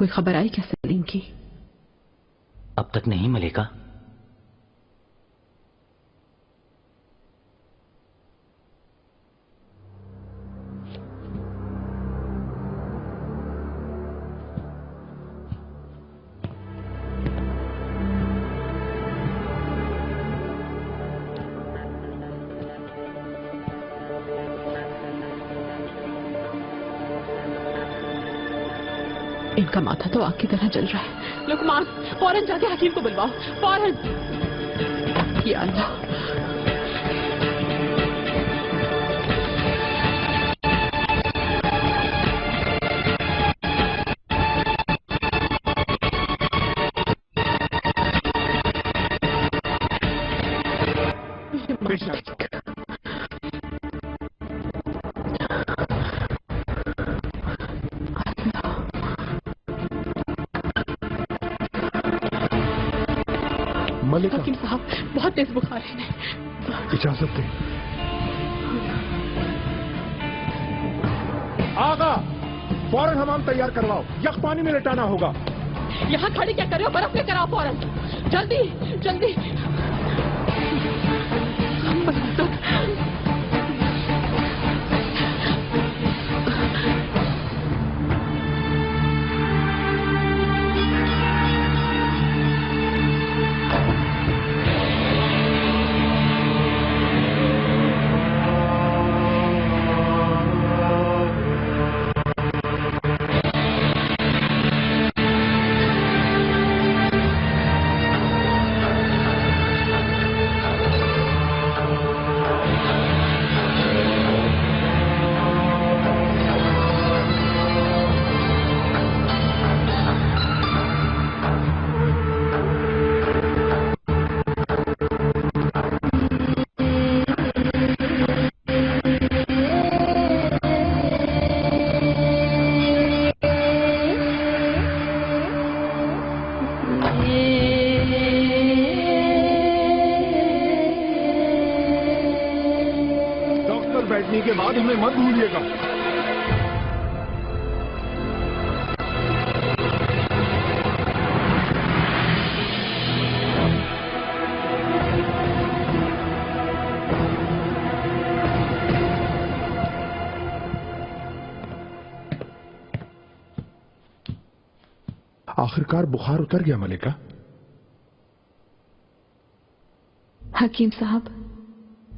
کوئی خبر آئی کیا سلیم کی؟ اب تک نہیں ملیکا. ان کا ماتھا تو آگ کی طرح جل رہا ہے. لقمان فوراً جا کے حکیم کو بلواؤ فوراً. یا اللہ. حکیم صاحب بہت تیز بخار ہے. اجازت دیں. آغا فوراً حمام تیار کرواؤ. یک پانی میں لٹانا ہوگا. یہاں کھڑی کیا کر رہے ہو؟ برف لے کر آؤ فوراً. جلدی جلدی. بیٹھنے کے بعد ہمیں مت بھولیے گا. آخرکار بخار اتر گیا ملکہ. حکیم صاحب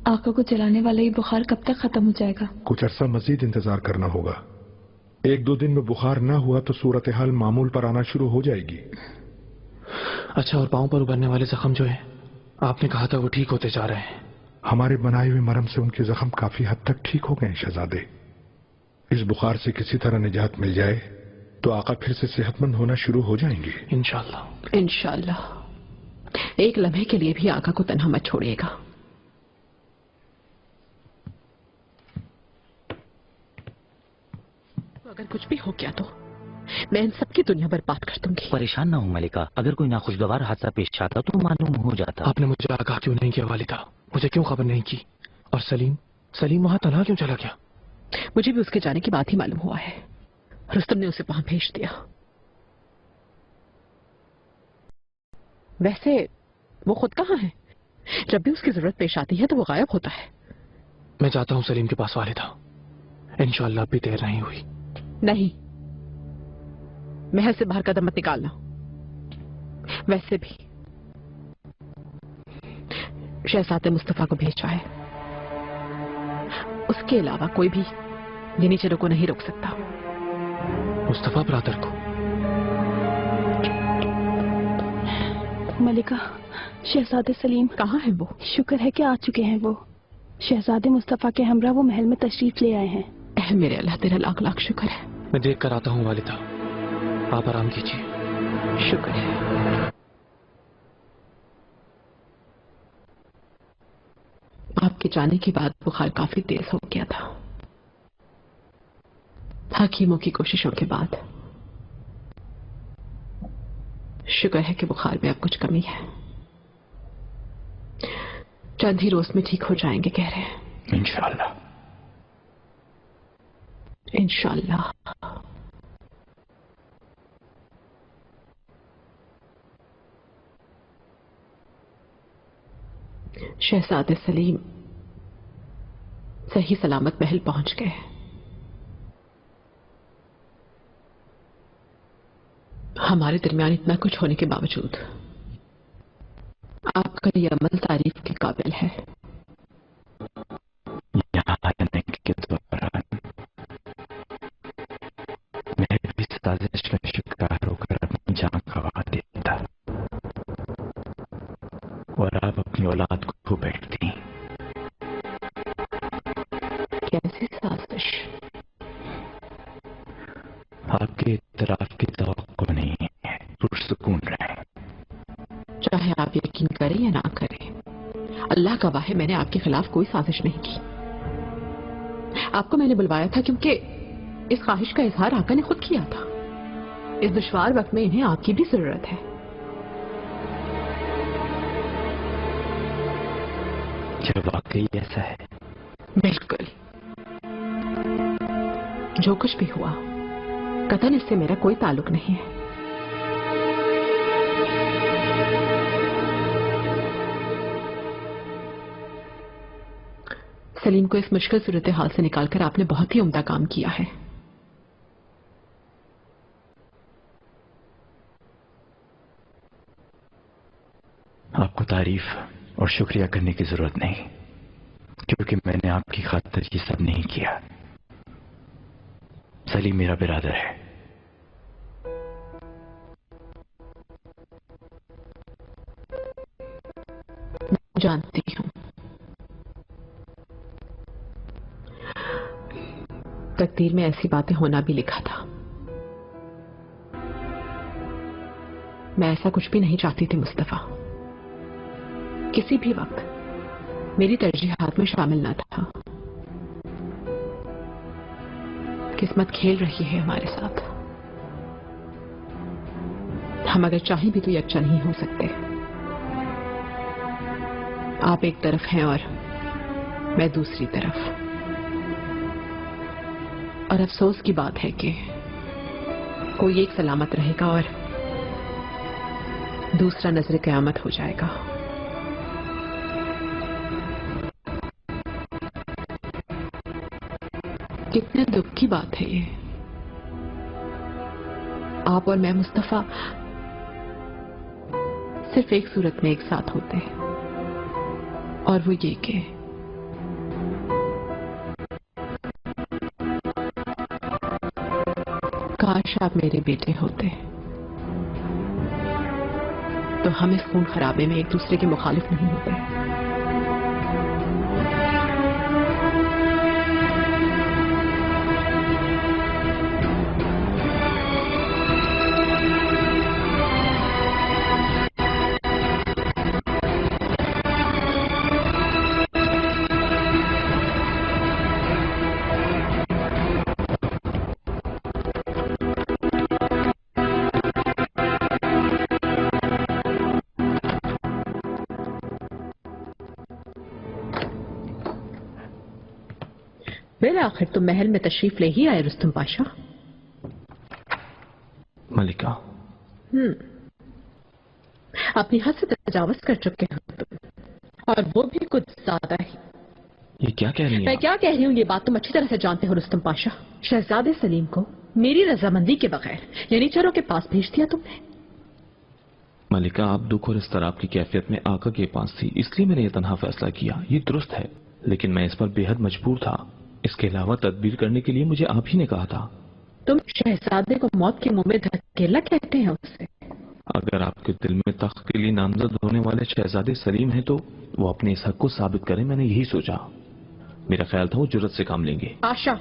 آقا کو جلانے والا یہ بخار کب تک ختم ہو جائے گا؟ کچھ عرصہ مزید انتظار کرنا ہوگا. 1-2 دن میں بخار نہ ہوا تو صورتحال معمول پر آنا شروع ہو جائے گی. اچھا، اور پاؤں پر ابھرنے والے زخم جو ہیں آپ نے کہا تھا وہ ٹھیک ہوتے جا رہے ہیں؟ ہمارے بنائے ہوئے مرہم سے ان کے زخم کافی حد تک ٹھیک ہو گئے ہیں شہزادے. اس بخار سے کسی طرح نجات مل جائے تو آقا پھر سے صحت مند ہونا شروع ہو جائیں گے انشاءاللہ. انشاءاللہ. ایک لمحے کے لیے بھی آقا کو تنہا مت چھوڑیے گا. اگر کچھ بھی ہو گیا تو میں ان سب کی دنیا برباد کر دوں گی. پریشان نہ ہو ملکہ، اگر کوئی ناخوشگوار حادثہ پیش آتا تو معلوم ہو جاتا. آپ نے مجھے آگاہ کیوں نہیں کیا والدہ؟ مجھے کیوں خبر نہیں کی؟ اور سلیم وہاں تنہا کیوں چلا گیا؟ مجھے بھی اس کے جانے کی بات ہی معلوم ہوا ہے. رستم نے اسے وہاں بھیج دیا. ویسے وہ خود کہاں ہے؟ جب بھی اس کی ضرورت پیش آتی ہے تو وہ غائب ہوتا ہے. میں جاتا ہوں سلیم کے پاس والدہ. انشاءاللہ اب بھی دیر نہیں ہوئی. نہیں، محل سے باہر قدم مت نکالنا. ویسے بھی شہزادے مصطفیٰ کو بھیجا ہے. اس کے علاوہ کوئی بھی نیچروں کو نہیں روک سکتا. مصطفیٰ برادر کو؟ ملکہ شہزادے سلیم کہاں ہے وہ؟ شکر ہے کہ آ چکے ہیں وہ. شہزادے مصطفیٰ کے ہمراہ وہ محل میں تشریف لے آئے ہیں. اے میرے اللہ تیرا لاکھ لاکھ شکر ہے. میں دیکھ کر آتا ہوں والدہ، آپ آرام کیجیے. شکر ہے. آپ کے جانے کے بعد بخار کافی تیز ہو گیا تھا. حکیموں کی کوششوں کے بعد شکر ہے کہ بخار میں اب کچھ کمی ہے. چند ہی روز میں ٹھیک ہو جائیں گے کہہ رہے ہیں. انشاءاللہ. انشاءاللہ. शहजादे सलीम सही सलामत महल पहुंच गए। हमारे दरमियान इतना कुछ होने के बावजूद आपका ये अमल तारीफ के काबिल है। यहाँ आने के दौरान मैं भी साजिश में शिकार होकर अपनी जान गंवा देता और आप अपनी औलाद को खो बैठती। कैसी साजिश? आपके इतराफ की तवक्को नहीं है, पुरसुकून रहे। चाहे आप यकीन करें या ना करें, अल्लाह गवाह है मैंने आपके खिलाफ कोई साजिश नहीं की। आपको मैंने बुलवाया था क्योंकि इस ख्वाहिश का इजहार आका ने खुद किया था। इस दुश्वार वक्त में इन्हें आपकी भी जरूरत है। क्या वाकई ऐसा है? बिल्कुल। जो कुछ भी हुआ कतन इससे मेरा कोई ताल्लुक नहीं है। सलीम को इस मुश्किल सूरत हाल से निकालकर आपने बहुत ही उम्दा काम किया है। आपको तारीफ और शुक्रिया करने की जरूरत नहीं, क्योंकि मैंने आपकी खातिर ये सब नहीं किया। सलीम मेरा बिरादर है। जानती हूं। तकदीर में ऐसी बातें होना भी लिखा था। मैं ऐसा कुछ भी नहीं चाहती थी मुस्तफा। किसी भी वक्त मेरी तरजीहात में शामिल ना था। किस्मत खेल रही है हमारे साथ। हम अगर चाहें भी तो यकजा नहीं हो सकते। आप एक तरफ हैं और मैं दूसरी तरफ। और अफसोस की बात है कि कोई एक सलामत रहेगा और दूसरा नजर क़यामत हो जाएगा। कितने दुख की बात है ये। आप और मैं मुस्तफा सिर्फ एक सूरत में एक साथ होते हैं, और वो ये कि काश आप मेरे बेटे होते तो हम इस खून खराबे में एक दूसरे के मुखालिफ नहीं होते। फिर आखिर तुम महल में तशरीफ ले ही आए रुस्तम पाशा। मलिका, अपनी हद से तजावुज कर चुके हो तुम, और वो भी कुछ ज्यादा ही। ये क्या कह रही हैं? मैं क्या कह रही हूँ ये बात तुम अच्छी तरह से जानते हो रुस्तम पाशा। शहजादे सलीम को मेरी रजामंदी के बगैर यानी चरों के पास भेज दिया तुमने। मलिका, आप दुख और इस्तराब की कैफियत में आका के पास थी, इसलिए मैंने ये तनहा फैसला किया। ये दुरुस्त है, लेकिन मैं इस पर बेहद मजबूर था। इसके अलावा तदबीर करने के लिए मुझे आप ही ने कहा था। तुम शहजादे को मौत के मुंह में धकेला कहते हैं उससे। अगर आपके दिल में तख्त के लिए नामजद होने वाले शहजादे सलीम हैं तो वो अपने इस हक को साबित करें, मैंने यही सोचा। मेरा ख्याल था वो जुर्रत से काम लेंगे। आशा,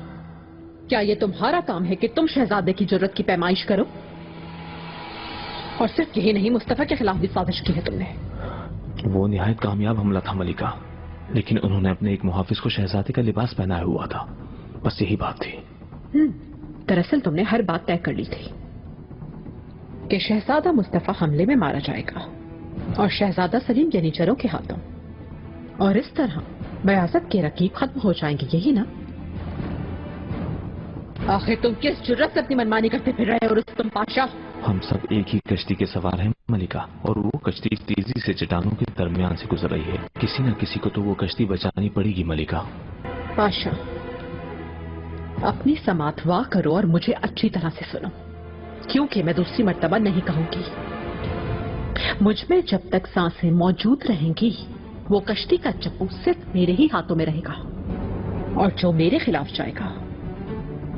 क्या ये तुम्हारा काम है कि तुम शहजादे की जुर्रत की पैमाइश करो? और सिर्फ यही नहीं, मुस्तफा के खिलाफ भी साजिश की है तुमने। वो निहायत कामयाब हमला था मलिका, लेकिन उन्होंने अपने एक मुहाफिज को शहजादे का लिबास पहनाया हुआ था। बस यही बात थी। दरअसल तुमने हर बात तय कर ली थी कि शहजादा मुस्तफा हमले में मारा जाएगा और शहजादा सलीम यानी चरों के हाथों, और इस तरह बयासत के रकीब खत्म हो जाएंगे, यही ना? आखिर तुम किस जुर्रत से अपनी मनमानी करते फिर रहे हो रुस्तम पाशा? ہم سب ایک ہی کشتی کے سوار ہیں ملکہ، اور وہ کشتی تیزی سے چٹانوں کے درمیان سے گزر رہی ہے. کسی نہ کسی کو تو وہ کشتی بچانی پڑے گی ملکہ. پاشا، اپنی سماعت وا کرو اور مجھے اچھی طرح سے سنو، کیونکہ میں دوسری مرتبہ نہیں کہوں گی. مجھ میں جب تک سانسیں موجود رہیں گی وہ کشتی کا چپو صرف میرے ہی ہاتھوں میں رہے گا، اور جو میرے خلاف جائے گا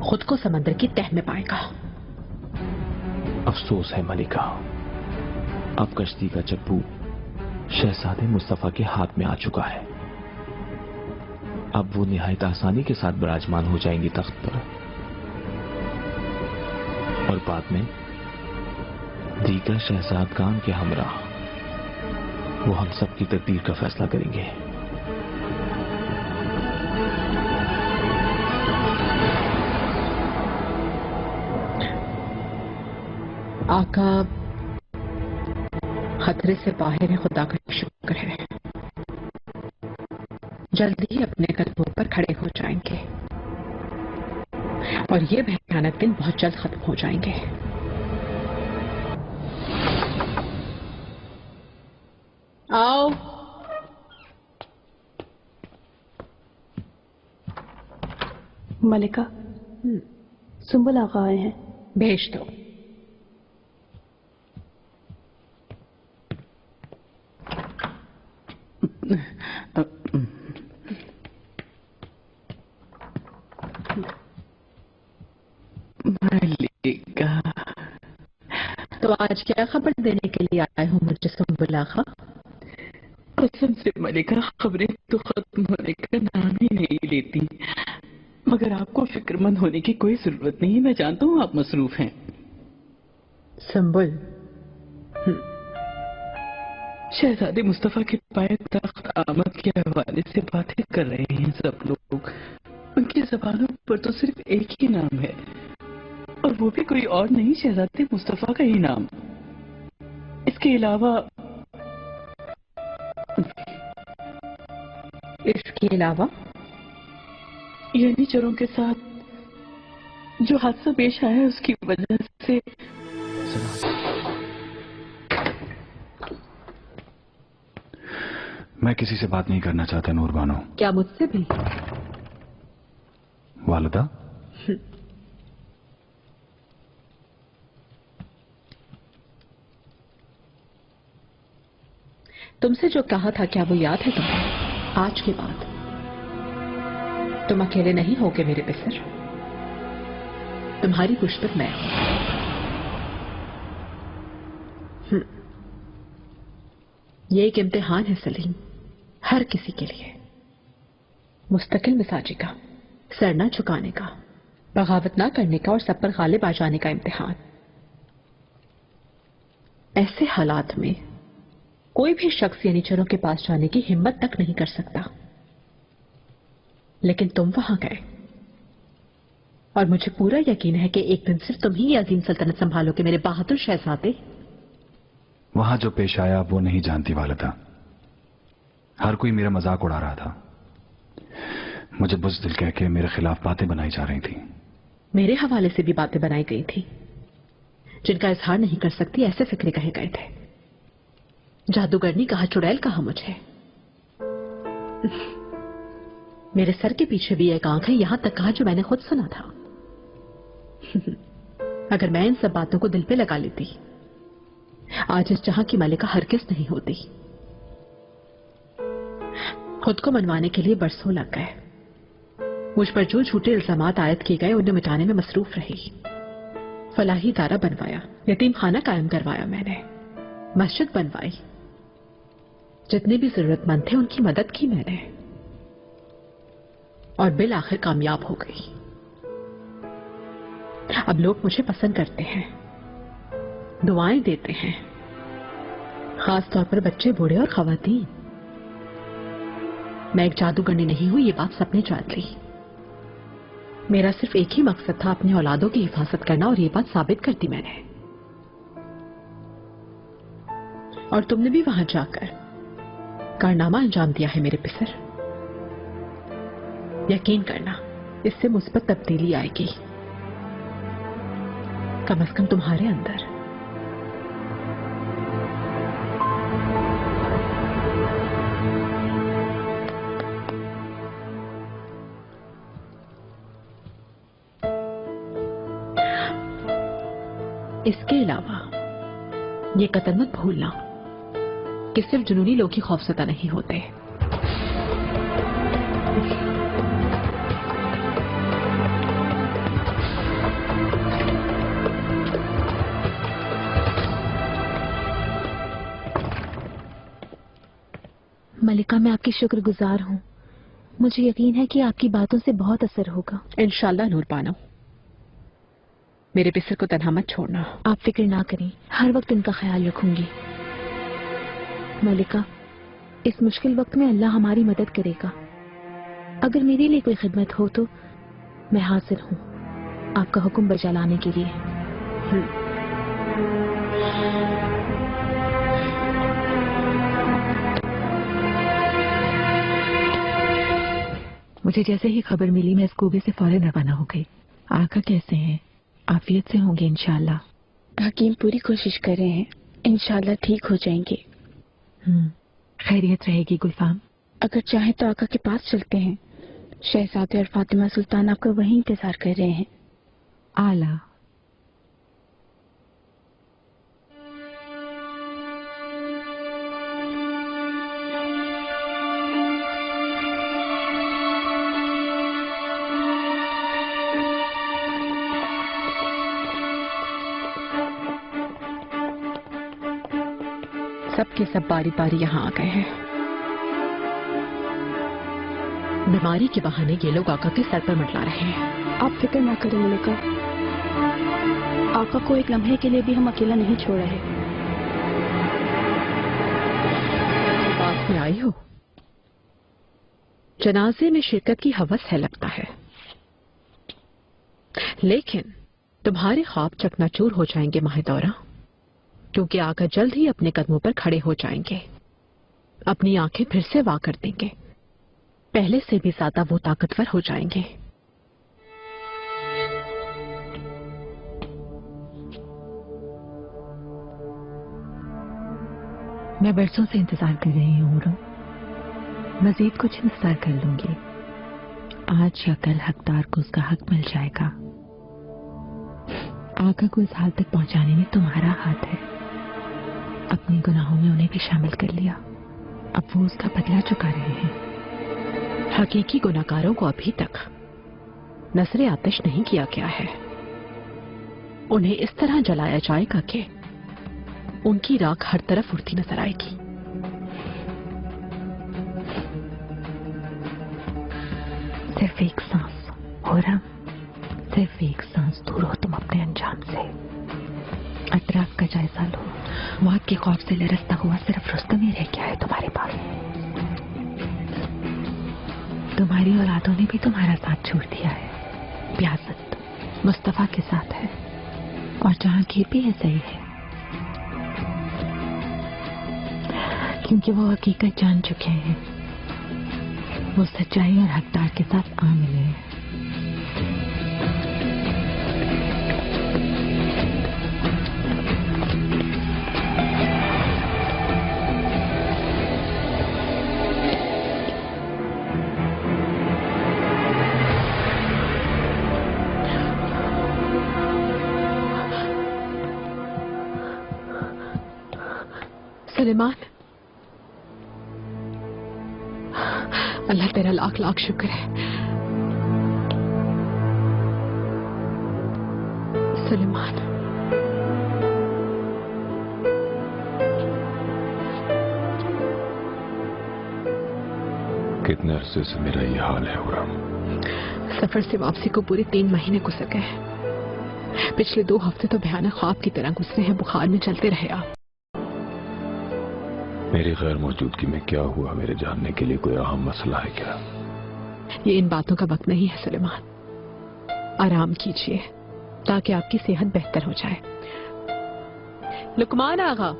خود کو سمندر کی تہ میں پائے گا. افسوس ہے ملکہ، اب کشتی کا چپو شہزادے مصطفیٰ کے ہاتھ میں آ چکا ہے. اب وہ نہایت آسانی کے ساتھ براجمان ہو جائیں گی تخت پر، اور بعد میں دیگر شہزادگان کے ہمراہ وہ ہم سب کی تقدیر کا فیصلہ کریں گے. آقا، خطرے سے باہر ہے، خدا کا شکر ہے. جلدی ہی اپنے قدموں پر کھڑے ہو جائیں گے، اور یہ بھیانک دن بہت جلد ختم ہو جائیں گے. آؤ. ملکہ، سنبل آقا آئے ہیں. بھیج دو. ملکہ، تو آج کیا خبر دینے کے لیے آئے ہو مجھے سنبل آقا؟ قسم سے ملکہ، خبریں تو ختم ہونے کا نام ہی نہیں لیتی، مگر آپ کو فکر مند ہونے کی کوئی ضرورت نہیں. میں جانتا ہوں آپ مصروف ہیں. سنبل، شہزادے مصطفیٰ کے پائے تخت آمد کے حوالے سے باتیں کر رہے ہیں سب لوگ. ان کی زبانوں پر تو صرف ایک ہی نام ہے، اور وہ بھی کوئی اور نہیں، شہزادے مصطفیٰ کا ہی نام. اس کے علاوہ یعنی چروں کے ساتھ جو حادثہ پیش آیا ہے اس کی وجہ سے. میں کسی سے بات نہیں کرنا چاہتا نور بانو. کیا مجھ سے بھی؟ والدہ، تم سے جو کہا تھا کیا وہ یاد ہے تمہیں؟ آج کے بعد تم اکیلے نہیں ہوگے میرے پسر، تمہاری پشت پر میں ہوں. یہ ایک امتحان ہے سلیم، ہر کسی کے لیے. مستقل مزاجی کا، سر نہ جھکانے کا، بغاوت نہ کرنے کا، اور سب پر غالب آ جانے کا امتحان. ایسے حالات میں کوئی بھی شخص یعنی چروں کے پاس جانے کی ہمت تک نہیں کر سکتا، لیکن تم وہاں گئے، اور مجھے پورا یقین ہے کہ ایک دن صرف تم ہی یہ عظیم سلطنت سنبھالو گے میرے بہادر شہزادے. وہاں جو پیش آیا وہ نہیں جانتی والدہ. ہر کوئی میرا مذاق اڑا رہا تھا. مجھے بزدل کہہ کے میرے خلاف باتیں بنائی جا رہی تھیں. میرے حوالے سے بھی باتیں بنائی گئی تھی جن کا اظہار نہیں کر سکتی، ایسے فکرے کہے گئے تھے. جادوگرنی کہا، چڑیل کہا مجھے. میرے سر کے پیچھے بھی ایک آنکھ ہے، یہاں تک کہا جو میں نے خود سنا تھا. اگر میں ان سب باتوں کو دل پہ لگا لیتی آج اس جہاں کی ملکہ ہرگز نہیں ہوتی. خود کو منوانے کے لیے برسوں لگ گئے. مجھ پر جو جھوٹے الزامات عائد کیے گئے انہیں مٹانے میں مصروف رہی. فلاحی ادارہ بنوایا، یتیم خانہ قائم کروایا، میں نے مسجد بنوائی، جتنے بھی ضرورت مند تھے ان کی مدد کی میں نے، اور بالآخر کامیاب ہو گئی. اب لوگ مجھے پسند کرتے ہیں، دعائیں دیتے ہیں، خاص طور پر بچے، بوڑھے اور خواتین. میں ایک جادوگرنی نہیں ہوں، یہ بات سب نے جان لی. میرا صرف ایک ہی مقصد تھا، اپنی اولادوں کی حفاظت کرنا، اور یہ بات ثابت کر دی میں نے. اور تم نے بھی وہاں جا کر کارنامہ انجام دیا ہے میرے پسر. یقین کرنا اس سے مثبت تبدیلی آئے گی، کم از کم تمہارے اندر. इसके अलावा ये कतल मत भूलना कि सिर्फ जुनूनी लोग ही खौफज़दा नहीं होते। मलिका, मैं आपकी शुक्रगुजार हूँ। मुझे यकीन है कि आपकी बातों से बहुत असर होगा। इंशाल्लाह नूर बानो, मेरे बिस्तर को तन्हा मत छोड़ना। आप फिक्र ना करें, हर वक्त इनका ख्याल रखूंगी। मलिका, इस मुश्किल वक्त में अल्लाह हमारी मदद करेगा। अगर मेरे लिए कोई खिदमत हो तो मैं हाजिर हूँ आपका हुक्म बजा लाने के लिए। मुझे जैसे ही खबर मिली मैं स्कूबे से फौरन रवाना हो गई। आका कैसे हैं? आफियत से होंगे इंशाल्लाह। हकीम पूरी कोशिश कर रहे हैं, इंशाल्लाह ठीक हो जाएंगे। खैरियत रहेगी गुलफाम। अगर चाहे तो आका के पास चलते हैं। शहजादे और फातिमा सुल्तान आपका वहीं इंतजार कर रहे हैं। आला। सब के सब बारी बारी यहाँ आ गए हैं। बीमारी के बहाने ये लोग आका के सर पर मंडला रहे हैं। आप फिक्र ना करें मलिका, आका को एक लम्हे के लिए भी हम अकेला नहीं छोड़ रहे। पास में आई हो, जनाजे में शिरकत की हवस है लगता है, लेकिन तुम्हारे ख्वाब चकनाचूर हो जाएंगे माहिदौरा, क्योंकि आका जल्द ही अपने कदमों पर खड़े हो जाएंगे। अपनी आंखें फिर से वाह कर देंगे, पहले से भी ज्यादा वो ताकतवर हो जाएंगे। मैं बरसों से इंतजार कर रही हूँ उमरो। मजीद कुछ इंतजार कर लूंगी। आज या कल हकदार को उसका हक मिल जाएगा। आका को इस हाल तक पहुंचाने में तुम्हारा हाथ है। अपने गुनाहों में उन्हें भी शामिल कर लिया, अब वो उसका बदला चुका रहे हैं। हकीकी गुनाहगारों को अभी तक नजरे आतिश नहीं किया गया है। उन्हें इस तरह जलाया जाएगा कि उनकी राख हर तरफ उड़ती नजर आएगी। सिर्फ एक सांस और हम सिर्फ एक सांस दूर हो तुम अपने अंजाम से। अतराफ का जायजा लो। मौत के खौफ से लरसता हुआ सिर्फ रुस्तम ही रह गया है तुम्हारे पास। तुम्हारी औलादों ने भी तुम्हारा साथ छोड़ दिया है। प्यासत मुस्तफा के साथ है और जहांगीर भी ऐसा ही है, क्योंकि वो हकीकत जान चुके हैं। वो सच्चाई और हकदार के साथ आ मिले हैं। सुलेमान, अल्लाह तेरा लाख लाख शुक्र है। सुलेमान, कितने अरसे से मेरा ये हाल है उराम। सफर से वापसी को पूरे 3 महीने गुजर गए। पिछले 2 हफ्ते तो भयानक ख्वाब की तरह गुजरे हैं। बुखार में चलते रहे आप। मेरी गैर मौजूदगी में क्या हुआ, मेरे जानने के लिए कोई अहम मसला है क्या? ये इन बातों का वक्त नहीं है सुलेमान। आराम कीजिए ताकि आपकी सेहत बेहतर हो जाए। लुकमान आगा,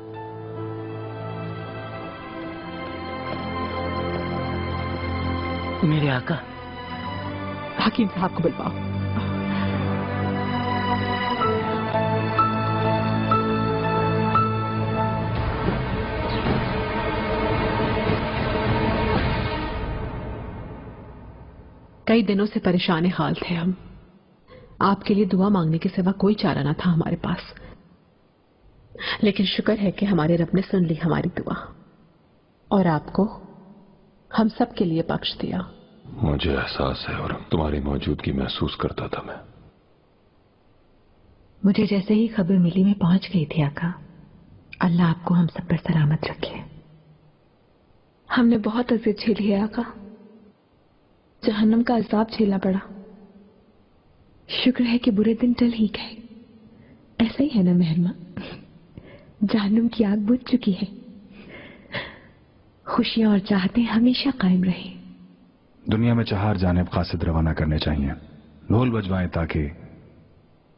मेरे आका। हकीम साहब को बुलवाओ। कई दिनों से परेशान हाल थे हम। आपके लिए दुआ मांगने के सिवा कोई चारा ना था हमारे पास। लेकिन शुक्र है कि हमारे रब ने सुन ली हमारी दुआ और आपको हम सब के लिए बख्श दिया। मुझे एहसास है और तुम्हारी मौजूदगी महसूस करता था मैं। मुझे जैसे ही खबर मिली मैं पहुंच गई थी आका। अल्लाह आपको हम सब पर सलामत रखे। हमने बहुत अज़ियत झेली है आका, जहन्नम का अज़ाब झेलना पड़ा। शुक्र है कि बुरे दिन टल ही गए। ऐसा ही है ना मेहरमा, जहन्नम की आग बुझ चुकी है। खुशियां और चाहतें हमेशा कायम रहे। दुनिया में चार जानिब कासिद रवाना करने चाहिए, ढोल बजवाएं ताकि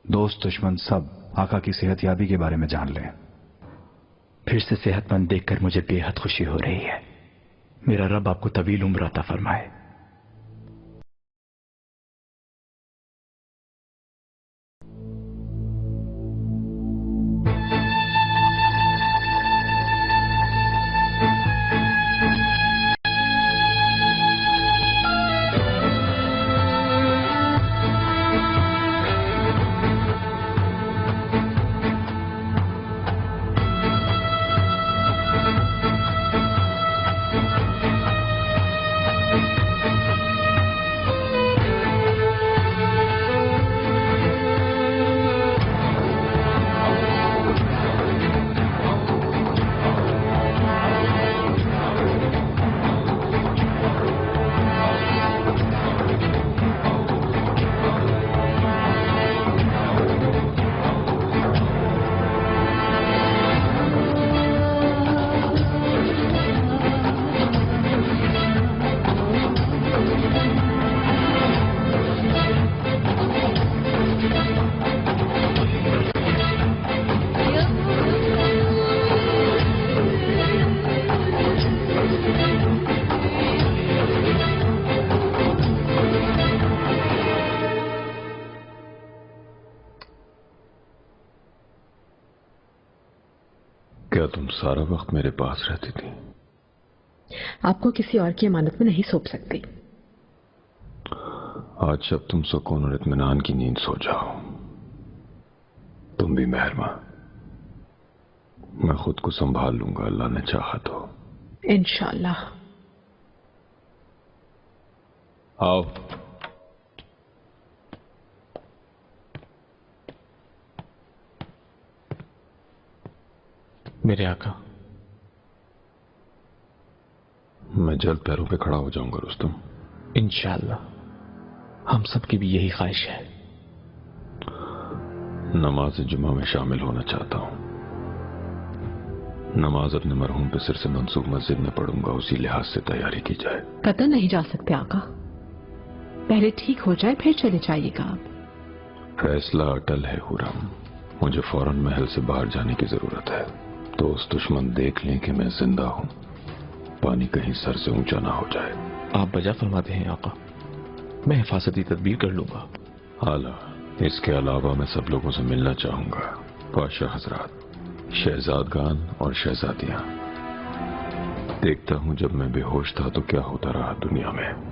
दोस्त दुश्मन सब आका की सेहतयाबी के बारे में जान लें। फिर से सेहतमंद देखकर मुझे बेहद खुशी हो रही है। मेरा रब आपको तवील उम्र अता फरमाए। क्या तुम सारा वक्त मेरे पास रहती थी? आपको किसी और की अमानत में नहीं सौंप सकती। आज जब तुम सुकून और इत्मीनान की नींद सो जाओ, तुम भी मेहरमा। मैं खुद को संभाल लूंगा, अल्लाह ने चाहा तो। इंशाअल्लाह। आओ। मेरे आका, मैं जल्द पैरों पे खड़ा हो जाऊंगा रुस्तम। इंशाअल्लाह। हम सब की भी यही ख्वाहिश है। नमाज जुमा में शामिल होना चाहता हूं। नमाज अपने मरहूम पे सिर से मंसूब मस्जिद में पढ़ूंगा, उसी लिहाज से तैयारी की जाए। कतई नहीं जा सकते आका, पहले ठीक हो जाए फिर चले जाइएगा आप। फैसला अटल है हुरम, मुझे फौरन महल से बाहर जाने की जरूरत है। दोस्त दुश्मन देख लें कि मैं जिंदा हूं, पानी कहीं सर से ऊंचा ना हो जाए। आप बजा फरमाते हैं आका, मैं हिफाजती तदबीर कर लूंगा। आला, इसके अलावा मैं सब लोगों से मिलना चाहूंगा। पाशा हजरात, शहजादगान और शहजादियां। देखता हूं जब मैं बेहोश था तो क्या होता रहा दुनिया में।